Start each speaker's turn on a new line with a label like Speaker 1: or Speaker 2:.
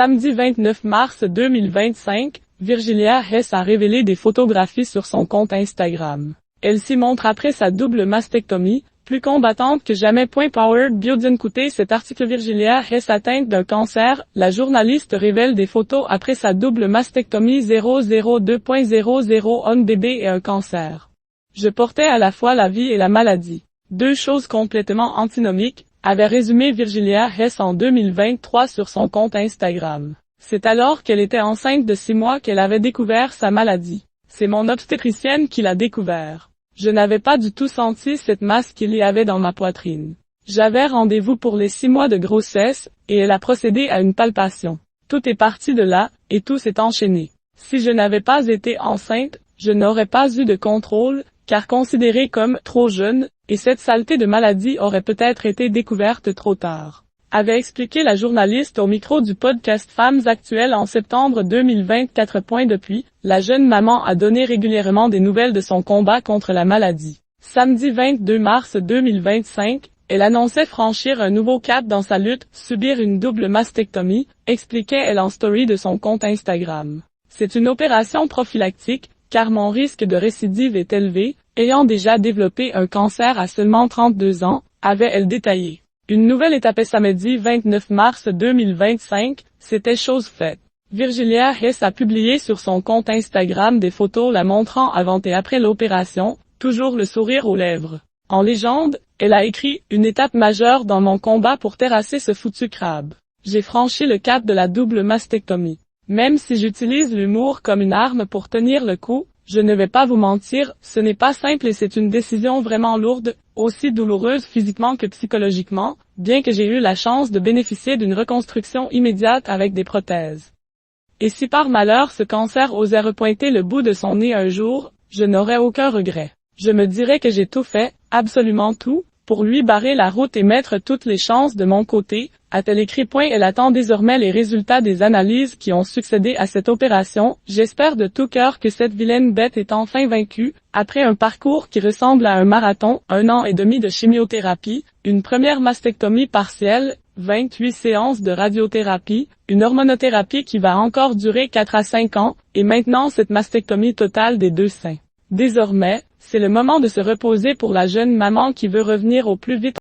Speaker 1: Samedi 29 mars 2025, Virgilia Hess a révélé des photographies sur son compte Instagram. Elle s'y montre après sa double mastectomie, plus combattante que jamais. Powered Biodine. Écoutez cet article. Virgilia Hess atteinte d'un cancer, la journaliste révèle des photos après sa double mastectomie. 002.00 Un bébé et un cancer. Je portais à la fois la vie et la maladie. Deux choses complètement antinomiques, avait résumé Virgilia Hess en 2023 sur son compte Instagram. C'est alors qu'elle était enceinte de 6 mois qu'elle avait découvert sa maladie. C'est mon obstétricienne qui l'a découvert. Je n'avais pas du tout senti cette masse qu'il y avait dans ma poitrine. J'avais rendez-vous pour les 6 mois de grossesse, et elle a procédé à une palpation. Tout est parti de là, et tout s'est enchaîné. Si je n'avais pas été enceinte, je n'aurais pas eu de contrôle, car considérée comme trop jeune, et cette saleté de maladie aurait peut-être été découverte trop tard, avait expliqué la journaliste au micro du podcast Femmes Actuelles en septembre 2024. Depuis, la jeune maman a donné régulièrement des nouvelles de son combat contre la maladie. Samedi 22 mars 2025, elle annonçait franchir un nouveau cap dans sa lutte, subir une double mastectomie, expliquait-elle en story de son compte Instagram. C'est une opération prophylactique, car mon risque de récidive est élevé, ayant déjà développé un cancer à seulement 32 ans, avait-elle détaillé. Une nouvelle étape. Samedi 29 mars 2025, c'était chose faite. Virgilia Hess a publié sur son compte Instagram des photos la montrant avant et après l'opération, toujours le sourire aux lèvres. En légende, elle a écrit « Une étape majeure dans mon combat pour terrasser ce foutu crabe. J'ai franchi le cap de la double mastectomie. Même si j'utilise l'humour comme une arme pour tenir le coup, je ne vais pas vous mentir, ce n'est pas simple et c'est une décision vraiment lourde, aussi douloureuse physiquement que psychologiquement, bien que j'ai eu la chance de bénéficier d'une reconstruction immédiate avec des prothèses. Et si par malheur ce cancer osait repointer le bout de son nez un jour, je n'aurais aucun regret. Je me dirais que j'ai tout fait, absolument tout, pour lui barrer la route et mettre toutes les chances de mon côté, a-t-elle écrit. Elle attend désormais les résultats des analyses qui ont succédé à cette opération. J'espère de tout cœur que cette vilaine bête est enfin vaincue, après un parcours qui ressemble à un marathon, 1 an et demi de chimiothérapie, une première mastectomie partielle, 28 séances de radiothérapie, une hormonothérapie qui va encore durer 4 à 5 ans, et maintenant cette mastectomie totale des 2 seins. Désormais, c'est le moment de se reposer pour la jeune maman qui veut revenir au plus vite